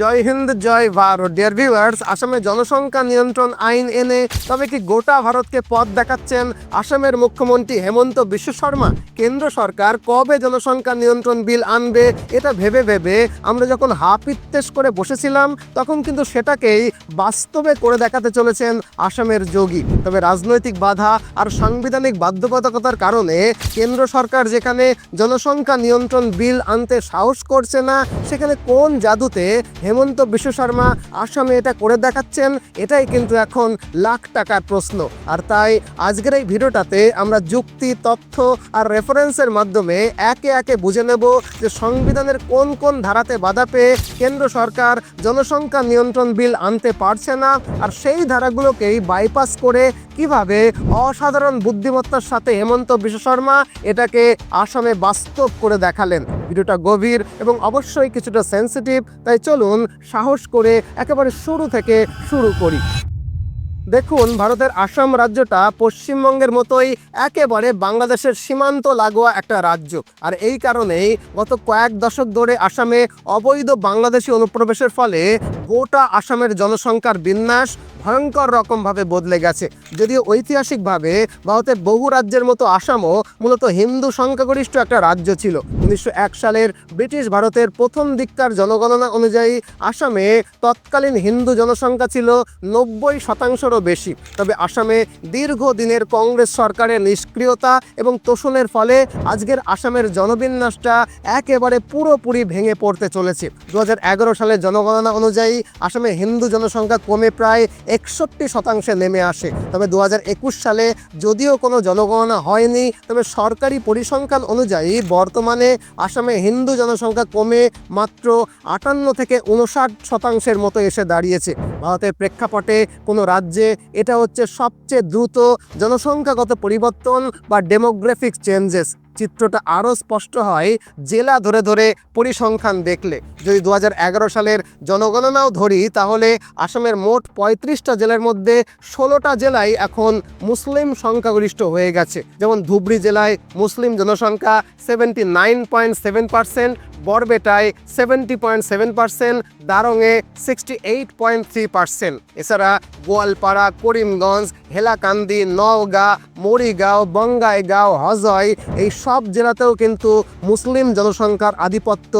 জয় হিন্দ জয় Bharat. Dear viewers, আসামে জনসংখ্যা নিয়ন্ত্রণ আইন এনে তবে কি গোটা ভারতকে পথ দেখাচ্ছেন আসামের মুখ্যমন্ত্রী হেমন্ত বিশ্ব শর্মা? কেন্দ্র সরকার কবে জনসংখ্যা নিয়ন্ত্রণ বিল আনবে এটা ভেবে ভেবে আমরা যখন হাপিত্তেশ করে বসেছিলাম, তখন কিন্তু সেটাকেই বাস্তবে করে দেখাতে চলেছেন আসামের যোগী। তবে রাজনৈতিক বাধা আর সাংবিধানিক বাধ্যবাধকতার কারণে কেন্দ্র সরকার যেখানে জনসংখ্যা নিয়ন্ত্রণ বিল আনতে সাহস করছে না, সেখানে কোন জাদুতে হেমন্ত বিশ্ব শর্মা আসামে এটা করে দেখাচ্ছেন, এটাই কিন্তু এখন লাখ টাকার প্রশ্ন। আর তাই আজকের এই ভিডিওটাতে আমরা যুক্তি, তথ্য আর রেফারেন্সের মাধ্যমে একে একে বুঝে নেব যে সংবিধানের কোন কোন ধারাতে বাধা পেয়ে কেন্দ্র সরকার জনসংখ্যা নিয়ন্ত্রণ বিল আনতে পারছে না, আর সেই ধারাগুলোকেই বাইপাস করে কিভাবে অসাধারণ বুদ্ধিমত্তার সাথে হেমন্ত বিশ্ব শর্মা এটাকে আসামে বাস্তব করে দেখালেন। ভিডিওটা গভীর এবং অবশ্যই কিছুটা সেন্সিটিভ, তাই চলুন সাহস করে একেবারে শুরু থেকে শুরু করি। দেখুন, ভারতের আসাম রাজ্যটা পশ্চিমবঙ্গের মতোই একেবারে বাংলাদেশের সীমান্ত লাগোয়া একটা রাজ্য। আর এই কারণেই গত কয়েক দশক ধরে আসামে অবৈধ বাংলাদেশি অনুপ্রবেশের ফলে গোটা আসামের জনসংখ্যার বিন্যাস ভয়ঙ্কর রকমভাবে বদলে গেছে। যদিও ঐতিহাসিকভাবে ভারতের বহু রাজ্যের মতো আসামও মূলত হিন্দু সংখ্যাগরিষ্ঠ একটা রাজ্য ছিল। 1901 সালের ব্রিটিশ ভারতের প্রথম দিককার জনগণনা অনুযায়ী আসামে তৎকালীন হিন্দু জনসংখ্যা ছিল 90%-রও বেশি। তবে আসামে দীর্ঘদিনের কংগ্রেস সরকারের নিষ্ক্রিয়তা এবং তোষণের ফলে আজকের আসামের জনবিন্যাসটা একেবারে পুরোপুরি ভেঙে পড়তে চলেছে। 2011 সালের জনগণনা অনুযায়ী আসামে হিন্দু জনসংখ্যা কমে প্রায় 61% নেমে আসে। তবে 2021 সালে যদিও কোনো জনগণনা হয়নি, তবে সরকারি পরিসংখ্যান অনুযায়ী বর্তমানে আসামে হিন্দু জনসংখ্যা কমে মাত্র 58-59% মতো এসে দাঁড়িয়েছে। ভারতের প্রেক্ষাপটে কোনো রাজ্যে এটা হচ্ছে সবচেয়ে দ্রুত জনসংখ্যাগত পরিবর্তন বা ডেমোগ্রাফিক চেঞ্জেস। চিত্রটা আরও স্পষ্ট হয় জেলা ধরে ধরে পরিসংখ্যান দেখলে। যদি 2011 সালের জনগণনাও ধরি, তাহলে আসামের মোট 35টা জেলার মধ্যে 16টা জেলায় এখন মুসলিম সংখ্যাগরিষ্ঠ হয়ে গেছে। যেমন ধুবড়ী জেলায় মুসলিম জনসংখ্যা 79.7%, বরপেটায় 70.7%, দারঙে 68.3%। এছাড়া গোয়ালপাড়া, করিমগঞ্জ, হেলাকান্দি, নওগাঁ, মরিগাঁও, বঙ্গাইগাঁও, হজয় এই সব জেলাতেও কিন্তু মুসলিম জনসংখ্যার আধিপত্য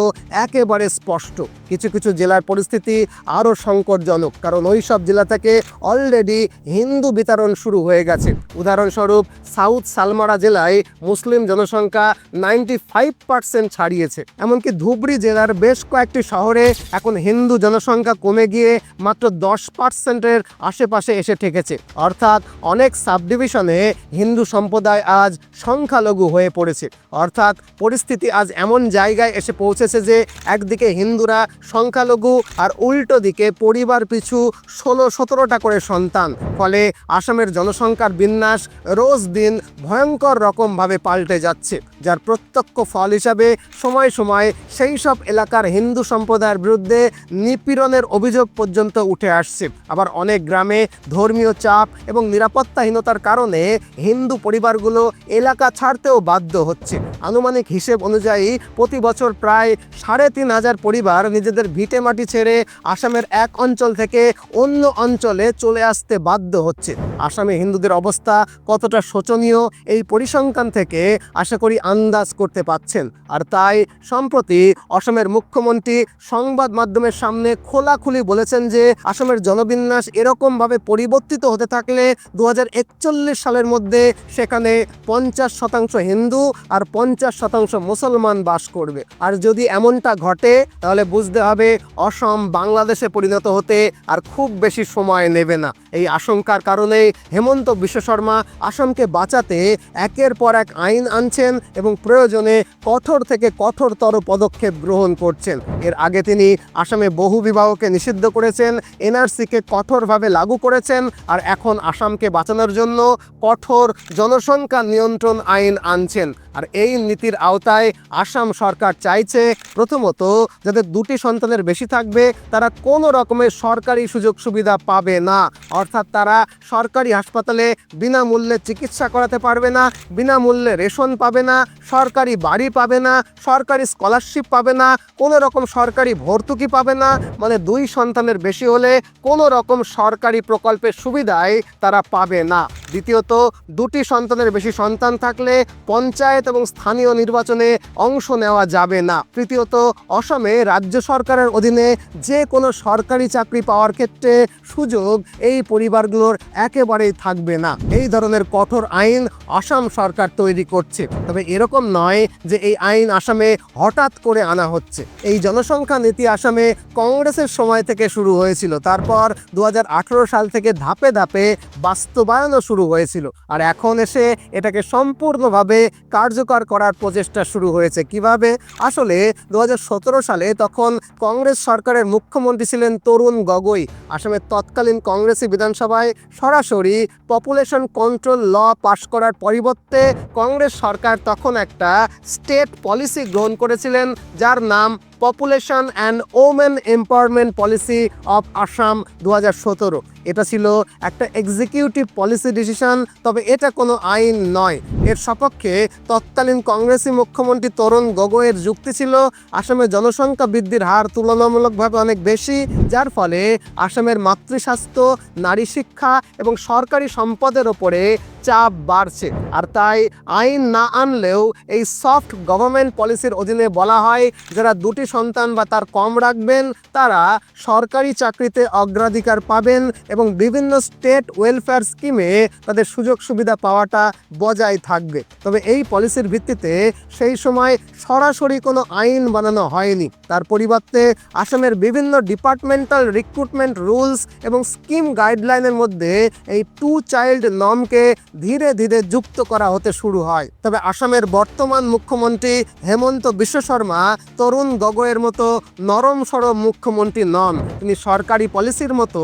একেবারে স্পষ্ট। কিছু কিছু জেলার পরিস্থিতি আরও সংকটজনক, কারণ ওই সব জেলা থেকে অলরেডি হিন্দু বিতরণ শুরু হয়ে গেছে। উদাহরণস্বরূপ সাউথ সালমারা জেলায় মুসলিম জনসংখ্যা 95% ছাড়িয়েছে। এমনকি ধুবড়ী জেলার বেশ কয়েকটি শহরে এখন হিন্দু জনসংখ্যা কমে গিয়ে মাত্র 10%-এর আশেপাশে এসে ঠেকেছে। অর্থাৎ অনেক সাবডিভিশনে হিন্দু সম্প্রদায় আজ সংখ্যালঘু হয়ে পড়েছে। অর্থাৎ পরিস্থিতি আজ এমন জায়গায় এসে পৌঁছেছে যে একদিকে হিন্দুরা সংখ্যালঘু আর উল্টো দিকে পরিবার পিছু 16-17টা করে সন্তান। ফলে আসামের জনসংখ্যার বিন্যাস রোজ দিন ভয়ঙ্কর রকমভাবে পাল্টে যাচ্ছে, যার প্রত্যক্ষ ফল হিসাবে সময় সময় সেই সব এলাকার হিন্দু সম্প্রদায়ের বিরুদ্ধে নিপীড়নের অভিযোগ পর্যন্ত উঠে আসছে। আবার অনেক গ্রামে ধর্মীয় চাপ এবং নিরাপত্তাহীনতার কারণে হিন্দু পরিবারগুলো এলাকা ছাড়তেও বাধ্য হচ্ছে। আনুমানিক হিসেব অনুযায়ী প্রতি বছর প্রায় 3,500 পরিবার নিজেদের ভিটে মাটি ছেড়ে আসামের এক অঞ্চল থেকে অন্য অঞ্চলে চলে আসতে বাধ্য হচ্ছে। আসামে হিন্দুদের অবস্থা কতটা শোচনীয় এই পরিসংখ্যান থেকে আশা করি আন্দাজ করতে পাচ্ছেন। আর তাই সম্প্রতি আসামের মুখ্যমন্ত্রী সংবাদ মাধ্যমের সামনে খোলাখুলি বলেছেন যে আসামের জনবিন্যাস এরকমভাবে পরিবর্তিত হতে থাকলে 2041 সালের মধ্যে সেখানে 50% হিন্দু আর 50% মুসলমান বাস করবে। আর যদি এমনটা ঘটে, তাহলে বুঝতে হবে অসম বাংলাদেশে পরিণত হতে আর খুব বেশি সময় নেবে না। এই আশঙ্কার কারণে হেমন্ত বিশ্ব শর্মা আসামকে বাঁচাতে একের পর এক আইন আনছেন এবং প্রয়োজনে কঠোর থেকে কঠোরতর পদক্ষেপ গ্রহণ করছেন। এর আগে তিনি আসামে বহু বিবাহকে নিষিদ্ধ করেছেন, এনআরসিকে কঠোরভাবে লাগু করেছেন, আর এখন আসামকে বাঁচানোর জন্য কঠোর জনসংখ্যা নিয়ন্ত্রণ আইন আনছেন। আর এই নীতির আওতায় আসাম সরকার চাইছে প্রথমত যাদের 2টি সন্তানের বেশি থাকবে তারা কোনো রকমের সরকারি সুযোগ সুবিধা পাবে না, অর্থাৎ তারা সরকারি হাসপাতালে বিনামূল্যে চিকিৎসা করাতে পারবে না, বিনামূল্যে রেশন পাবে না, সরকারি বাড়ি পাবে না, সরকারি স্কলারশিপ পাবে না, কোনো রকম সরকারি ভর্তুকি পাবে না, মানে 2 সন্তানের বেশি হলে কোনো রকম সরকারি প্রকল্পের সুবিধাই তারা পাবে না। দ্বিতীয়ত, 2টি সন্তানের বেশি সন্তান থাকলে পঞ্চায়েত এবং স্থানীয় নির্বাচনে অংশ নেওয়া যাবে না। তৃতীয়ত, অসমে রাজ্য সরকারের অধীনে যে কোনো সরকারি চাকরি পাওয়ার ক্ষেত্রে সুযোগ এই পরিবারগুলোর একেবারেই থাকবে না। এই ধরনের কঠোর আইন আসাম সরকার তৈরি করছে। তবে এরকম নয় যে এই আইন আসামে হঠাৎ করে আনা হচ্ছে। এই জনসংখ্যা নীতি আসামে কংগ্রেসের সময় থেকে শুরু হয়েছিল, তারপর 2018 সাল থেকে ধাপে ধাপে বাস্তবায়নও শুরু হয়েছিল, আর এখন এসে এটাকে সম্পূর্ণভাবে কার্যকর করার প্রচেষ্টা শুরু হয়েছে। কিভাবে? আসলে 2017 সালে তখন কংগ্রেস সরকারের মুখ্যমন্ত্রী ছিলেন তরুণ গগৈ। আসামের তৎকালীন কংগ্রেসি বিধানসভায় সরাসরি পপুলেশন কন্ট্রোল ল পাশ করার পরিবর্তে কংগ্রেস সরকার তখন একটা স্টেট পলিসি গ্রহণ করেছিলেন, যার নাম population and women empowerment policy of Assam 2017। এটা ছিল একটা এক্সিকিউটিভ পলিসি ডিসিশন, তবে এটা কোনো আইন নয়। এর সপক্ষে তৎকালীন কংগ্রেসি মুখ্যমন্ত্রী তরুণ গগৈয়ের যুক্তি ছিল আসামের জনসংখ্যা বৃদ্ধির হার তুলনামূলকভাবে অনেক বেশি, যার ফলে আসামের মাতৃস্বাস্থ্য, নারী শিক্ষা এবং সরকারি সম্পদের ওপরে চাপ বাড়ছে। আর তাই আইন না আনলেও এই সফট গভর্নমেন্ট পলিসির অধীনে বলা হয় যারা 2টি সন্তান বা তার কম রাখবেন তারা সরকারি চাকরিতে অগ্রাধিকার পাবেন এবং বিভিন্ন স্টেট ওয়েলফেয়ার স্কিমে তাদের সুযোগ সুবিধা পাওয়াটা বজায় থাকবে। তবে এই পলিসির ভিত্তিতে সেই সময় সরাসরি কোনো আইন বানানো হয়নি। তার পরিবর্তে আসামের বিভিন্ন ডিপার্টমেন্টাল রিক্রুটমেন্ট রুলস এবং স্কিম গাইডলাইনের মধ্যে এই 2 চাইল্ড নর্মকে ধীরে ধীরে যুক্ত করা হতে শুরু হয়। তবে আসামের বর্তমান মুখ্যমন্ত্রী হেমন্ত বিশ্ব শর্মা তরুণ গগৈয়ের মতো নরম সরম মুখ্যমন্ত্রী নন। তিনি সরকারি পলিসির মতো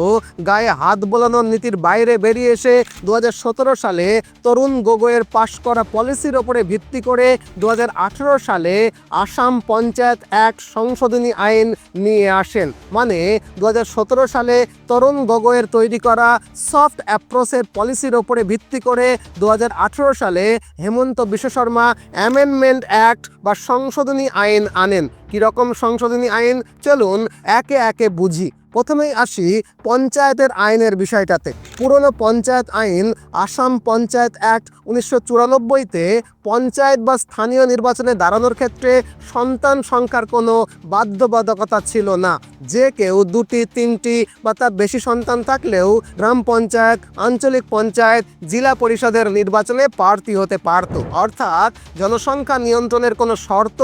গায়ে হাত বোলানোর নীতির বাইরে বেরিয়ে এসে 2017 সালে তরুণ গগৈয়ের পাশ করা পলিসির ওপরে ভিত্তি করে 2018 সালে আসাম পঞ্চায়েত অ্যাক্ট সংশোধনী আইন নিয়ে আসেন। মানে 2017 সালে তরুণ গগৈয়ের তৈরি করা সফট অ্যাপ্রোচের পলিসির ওপরে ভিত্তি করে 2018 সালে হেমন্ত বিশ্ব শর্মা অ্যামেন্ডমেন্ট অ্যাক্ট বা সংশোধনী আইন আনেন। কীরকম সংশোধনী আইন? চলুন একে একে বুঝি। প্রথমেই আসি পঞ্চায়েতের আইনের বিষয়টাতে। পুরনো পঞ্চায়েত আইন আসাম পঞ্চায়েত অ্যাক্ট 1994-তে পঞ্চায়েত বা স্থানীয় নির্বাচনে দাঁড়ানোর ক্ষেত্রে সন্তান সংখ্যার কোনো বাধ্যবাধকতা ছিল না। যে কেউ 2টি, 3টি বা তার বেশি সন্তান থাকলেও গ্রাম পঞ্চায়েত, আঞ্চলিক পঞ্চায়েত, জেলা পরিষদের নির্বাচনে প্রার্থী হতে পারত। অর্থাৎ জনসংখ্যা নিয়ন্ত্রণের কোনো শর্ত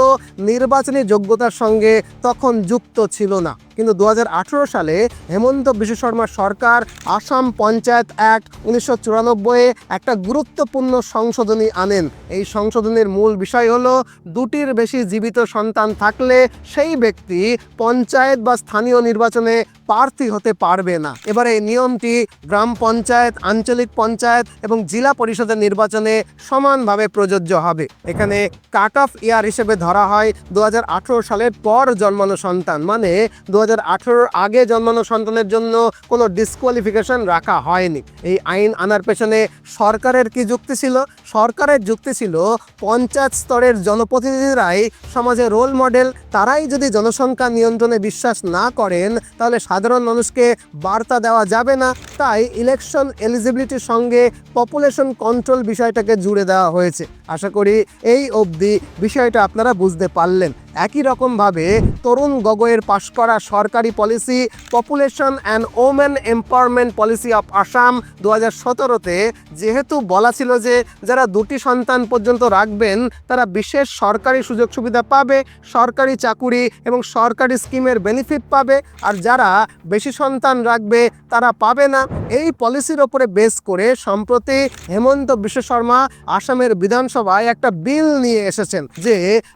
নির্বাচনী যোগ্যতার সঙ্গে তখন যুক্ত ছিল না। কিন্তু 2018 সালে হেমন্ত বিশ্ব শর্মার সরকার আসাম পঞ্চায়েত অ্যাক্ট 1994-এ একটা গুরুত্বপূর্ণ সংশোধনী আনেন। এই সংশোধনীর মূল বিষয় হলো 2টির বেশি জীবিত সন্তান থাকলে সেই ব্যক্তি পঞ্চায়েত বা স্থানীয় নির্বাচনে প্রার্থী হতে পারবে না। এবার এই নিয়মটি গ্রাম পঞ্চায়েত, আঞ্চলিক পঞ্চায়েত এবং জেলা পরিষদের নির্বাচনে সমানভাবে প্রযোজ্য হবে। এখানে কাট অফ ইয়ার হিসেবে ধরা হয় 2018 সালের পর জন্মানো সন্তান, মানে 2018 আগে জন্মানো সন্তানের জন্য কোনো ডিসকোয়ালিফিকেশন রাখা হয়নি। এই আইন আনার পেছনে সরকারের কি যুক্তি ছিল? সরকারের যুক্তি ছিল পঞ্চায়েত স্তরের জনপ্রতিনিধিরাই সমাজের রোল মডেল। তারাই যদি জনসংখ্যা নিয়ন্ত্রণে বিশ্বাস না করেন তাহলে সাধারণ মানুষকে বার্তা দেওয়া যাবে না। তাই ইলেকশন এলিজিবিলিটির সঙ্গে পপুলেশন কন্ট্রোল বিষয়টাকে জুড়ে দেওয়া হয়েছে। আশা করি এই অবধি বিষয়টা আপনারা বুঝতে পারলেন। একই রকমভাবে তরুণ গগৈয়ের পাশ করা সরকারি policy population and women empowerment policy of Assam 2017-তে যেহেতু বলা ছিল যে যারা 2টি সন্তান পর্যন্ত রাখবেন তারা বিশেষ সরকারি সুযোগ সুবিধা পাবে, সরকারি চাকুরি এবং সরকারি স্কিমের বেনিফিট পাবে, আর যারা বেশি সন্তান রাখবে তারা পাবে না। এই পলিসির ওপরে বেস করে সম্প্রতি হেমন্ত বিশ্ব শর্মা আসামের বিধানসভায় একটা বিল নিয়ে এসেছেন যে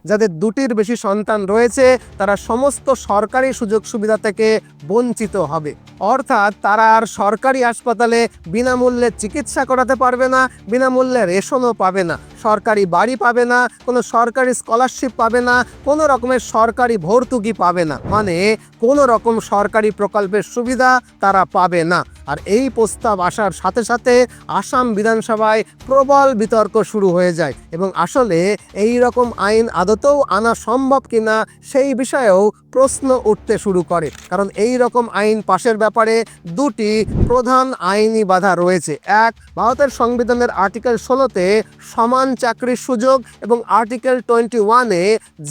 যাদের 2টির বেশি সন্তান রয়েছে তারা সমস্ত সরকারি সুযোগ সুবিধা থেকে বঞ্চিত হবে। অর্থাৎ তারা আর সরকারি হাসপাতালে বিনামূল্যে চিকিৎসা করাতে পারবে না, বিনামূল্যে রেশনও পাবে না, সরকারি বাড়ি পাবে না, কোনো সরকারি স্কলারশিপ পাবে না, কোনো রকমের সরকারি ভর্তুকি পাবে না, মানে কোনো রকম সরকারি প্রকল্পের সুবিধা তারা পাবে না। আর এই প্রস্তাব আসার সাথে সাথে আসাম বিধানসভায় প্রবল বিতর্ক শুরু হয়ে যায় এবং আসলে এই রকম আইন আদতেও আনা সম্ভব কিনা সেই বিষয়েও প্রশ্ন উঠতে শুরু করে। কারণ এই রকম আইন পাশের ব্যাপারে দুটি প্রধান আইনি বাধা রয়েছে। এক, ভারতের সংবিধানের আর্টিকেল 16-তে সমান চাকরির সুযোগ এবং আর্টিকেল 21-এ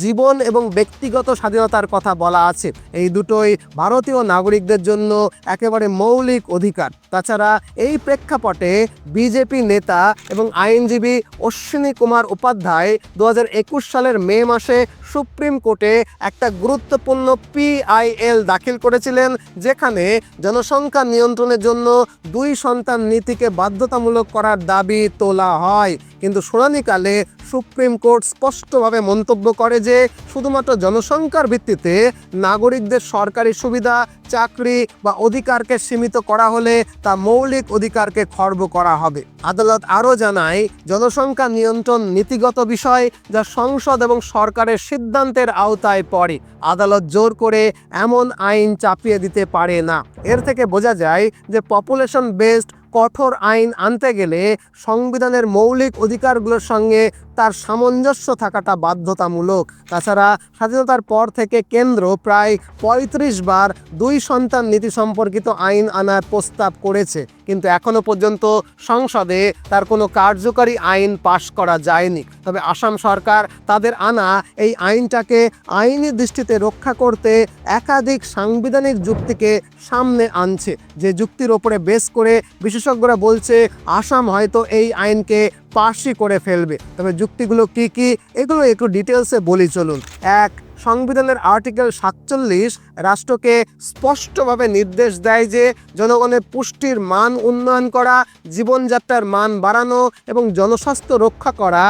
জীবন এবং ব্যক্তিগত স্বাধীনতার কথা বলা আছে। এই দুটোই ভারতীয় নাগরিকদের জন্য একেবারে মৌলিক অধিকার। তাছাড়া এই প্রেক্ষাপটে বিজেপি নেতা এবং আইনজীবী অশ্বিনী কুমার উপাধ্যায় 2021 সালের মে মাসে সুপ্রিম কোর্টে একটা গুরুত্বপূর্ণ PIL দাখিল করেছিলেন, যেখানে জনসংখ্যা নিয়ন্ত্রণের জন্য 2 সন্তান নীতিকে বাধ্যতামূলক করার দাবি তোলা হয়। কিন্তু শুনানিকালে সুপ্রিম কোর্ট স্পষ্টভাবে মন্তব্য করে যে শুধুমাত্র জনসংখ্যার ভিত্তিতে নাগরিকদের সরকারি সুবিধা, চাকরি বা অধিকারকে সীমিত করা হলে তা মৌলিক অধিকারকে খর্ব করা হবে। আদালত আরও জানায়, জনসংখ্যা নিয়ন্ত্রণ নীতিগত বিষয় যা সংসদ এবং সরকারের সিদ্ধান্তের আওতায় পড়ে। আদালত জোর করে এমন আইন চাপিয়ে দিতে পারে না। এর থেকে বোঝা যায় যে পপুলেশন বেসড কঠোর আইন আনতে গেলে সংবিধানের মৌলিক অধিকারগুলোর সঙ্গে তার সামঞ্জস্য থাকাটা বাধ্যতামূলক। তাছাড়া স্বাধীনতার পর থেকে কেন্দ্র প্রায় 35 বার 2 সন্তান নীতি সম্পর্কিত আইন আনার প্রস্তাব করেছে, কিন্তু এখনো পর্যন্ত সংসদে তার কোনো কার্যকরী আইন পাশ করা যায়নি। তবে আসাম সরকার তাদের আনা এই আইনটাকে আইনি দৃষ্টিতে রক্ষা করতে একাধিক সাংবিধানিক যুক্তিকে সামনে আনছে, যে যুক্তির ওপরে বেস করে বিশেষজ্ঞরা বলছে আসাম হয়তো এই আইনকে পাশই করে ফেলবে। তবে যুক্তিগুলো কি কি এগুলো একটু ডিটেলসে বলি চলুন। এক, সংবিধানের আর্টিকেল 47 রাষ্ট্রকে স্পষ্টভাবে নির্দেশ দেয় যে জনগণের পুষ্টির মান উন্নয়ন করা, জীবনযাত্রার মান বাড়ানো এবং জনস্বাস্থ্য রক্ষা করা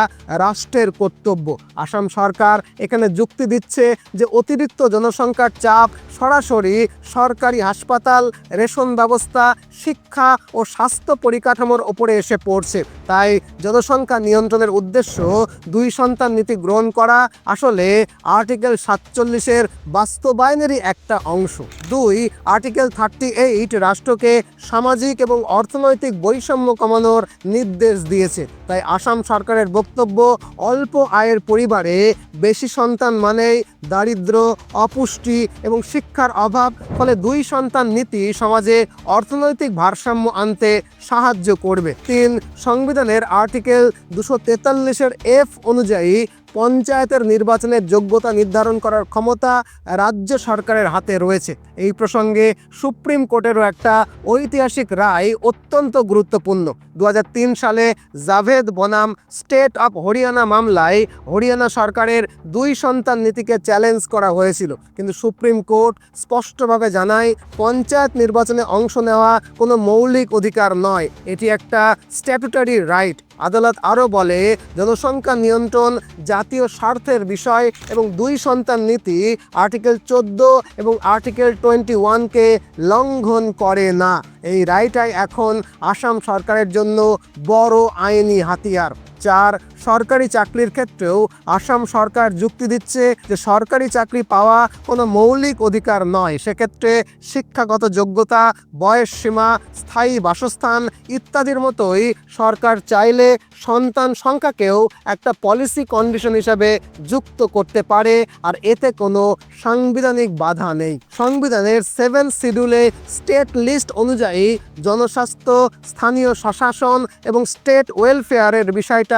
রাষ্ট্রের কর্তব্য। আসাম সরকার এখানে যুক্তি দিচ্ছে যে অতিরিক্ত জনসংখ্যার চাপ সরাসরি সরকারি হাসপাতাল, রেশন ব্যবস্থা, শিক্ষা ও স্বাস্থ্য পরিকাঠামোর ওপরে এসে পড়ছে। তাই জনসংখ্যা নিয়ন্ত্রণের উদ্দেশ্য 2 সন্তান নীতি গ্রহণ করা আসলে আর্টিকেল 47-এর বাস্তবায়নেরই একটা অংশ। 2, আর্টিকেল 38 রাষ্ট্রকে সামাজিক এবং অর্থনৈতিক বৈষম্য কমানোর নির্দেশ দিয়েছে। তাই আসাম সরকারের বক্তব্য, অল্প আয়ের পরিবারে বেশি সন্তান মানেই দারিদ্র, অপুষ্টি এবং শিক্ষার অভাব। ফলে 2 সন্তান নীতি সমাজে অর্থনৈতিক ভারসাম্য আনতে সাহায্য করবে। 3, সংবিধানের আর্টিকেল 243-এর F অনুযায়ী পঞ্চায়েতের নির্বাচনের যোগ্যতা নির্ধারণ করার ক্ষমতা রাজ্য সরকারের হাতে রয়েছে। এই প্রসঙ্গে সুপ্রিম কোর্টেরও একটা ঐতিহাসিক রায় অত্যন্ত গুরুত্বপূর্ণ। 2003 সালে জাভেদ বনাম স্টেট অফ হরিয়ানা মামলায় হরিয়ানা সরকারের 2 সন্তান নীতিকে চ্যালেঞ্জ করা হয়েছিল, কিন্তু সুপ্রিম কোর্ট স্পষ্টভাবে জানায় পঞ্চায়েত নির্বাচনে অংশ নেওয়া কোনো মৌলিক অধিকার নয়, এটি একটা স্ট্যাটুটারি রাইট। আদালত আরও বলে, জনসংখ্যা নিয়ন্ত্রণ জাতীয় স্বার্থের বিষয় এবং 2 সন্তান নীতি আর্টিকেল 14 এবং আর্টিকেল 21-কে লঙ্ঘন করে না। এই রায়টাই এখন আসাম সরকারের জন্য বড় আইনি হাতিয়ার। 4, সরকারি চাকরির ক্ষেত্রেও আসাম সরকার যুক্তি দিচ্ছে যে সরকারি চাকরি পাওয়া কোনো মৌলিক অধিকার নয়। সেক্ষেত্রে শিক্ষাগত যোগ্যতা, বয়স সীমা, স্থায়ী বাসস্থান ইত্যাদির মতোই সরকার চাইলে সন্তান সংখ্যাকেও একটা পলিসি কন্ডিশন হিসাবে যুক্ত করতে পারে, আর এতে কোনো সাংবিধানিক বাধা নেই। সংবিধানের 7 শিডিউলে স্টেট লিস্ট অনুযায়ী জনস্বাস্থ্য, স্থানীয় স্বশাসন এবং স্টেট ওয়েলফেয়ারের বিষয়টা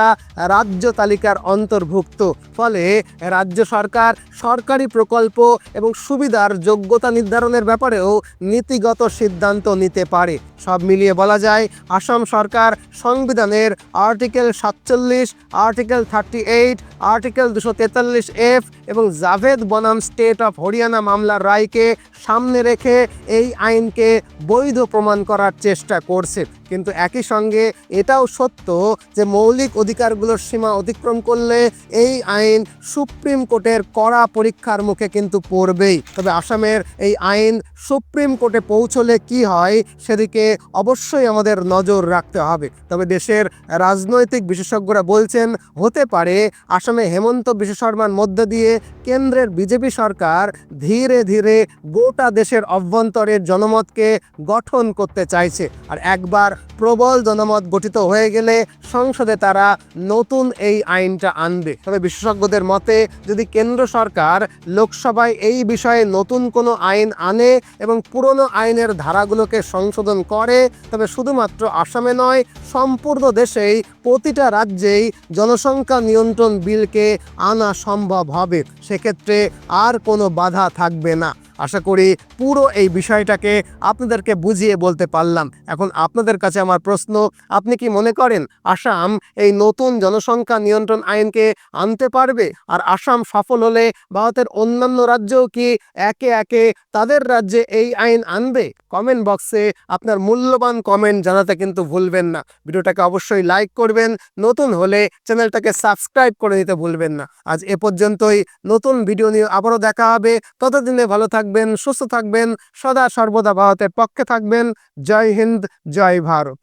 রাজ্য তালিকার অন্তর্ভুক্ত। ফলে রাজ্য সরকার সরকারি প্রকল্প এবং সুবিধার যোগ্যতা নির্ধারণের ব্যাপারেও নীতিগত সিদ্ধান্ত নিতে পারে। সব মিলিয়ে বলা যায় আসাম সরকার সংবিধানের আর্টিকেল 47, আর্টিকেল 38, আর্টিকেল 243F এবং জাভেদ বনাম স্টেট অফ হরিয়ানা মামলার রায়কে সামনে রেখে এই আইনকে বৈধ প্রমাণ করার চেষ্টা করছে। কিন্তু একই সঙ্গে এটাও সত্য যে মৌলিক অধিকারগুলোর সীমা অতিক্রম করলে এই আইন সুপ্রিম কোর্টের কড়া পরীক্ষার মুখে কিন্তু পড়বেই। তবে আসামের এই আইন সুপ্রিম কোর্টে পৌঁছলে কি হয় সেদিকে অবশ্যই আমাদের নজর রাখতে হবে। তবে দেশের রাজনৈতিক বিশেষজ্ঞরা বলছেন হতে পারে আসামে হেমন্ত বিশ্ব শর্মার মধ্য দিয়ে কেন্দ্রের বিজেপি সরকার ধীরে ধীরে গোটা দেশের অভ্যন্তরের জনমতকে গঠন করতে চাইছে। আর একবার প্রবল জনমত গঠিত হয়ে গেলে সংসদে তারা নতুন এই আইনটা আনবে। তবে বিশেষজ্ঞদের মতে যদি কেন্দ্র সরকার লোকসভায় এই বিষয়ে নতুন কোনো আইন আনে এবং পুরনো আইনের ধারাগুলোকে সংশোধন করে, তবে শুধুমাত্র আসামে নয় সম্পূর্ণ দেশেই প্রতিটা রাজ্যেই জনসংখ্যা নিয়ন্ত্রণ বিলকে আনা সম্ভব হবে। সেক্ষেত্রে আর কোনো বাধা থাকবে না। আশা করি পুরো এই বিষয়টাকে আপনাদেরকে বুঝিয়ে বলতে পারলাম। এখন আপনাদের কাছে আমার প্রশ্ন, আপনি কি মনে করেন আসাম এই নতুন জনসংখ্যা নিয়ন্ত্রণ আইনকে আনতে পারবে? আর আসাম সফল হলে ভারতের অন্যান্য রাজ্যও কি একে একে তাদের রাজ্যে এই আইন আনবে? কমেন্ট বক্সে আপনার মূল্যবান কমেন্ট জানাতে কিন্তু ভুলবেন না। ভিডিওটাকে অবশ্যই লাইক করবেন, নতুন হলে চ্যানেলটাকে সাবস্ক্রাইব করে দিতে ভুলবেন না। আজ এ পর্যন্তই, নতুন ভিডিও নিয়ে আবারও দেখা হবে। ততদিনে ভালো থাকবেন, সুস্থ থাকবেন, সদা সর্বদা ভারতের পক্ষে থাকবেন। জয় হিন্দ, জয় ভারত।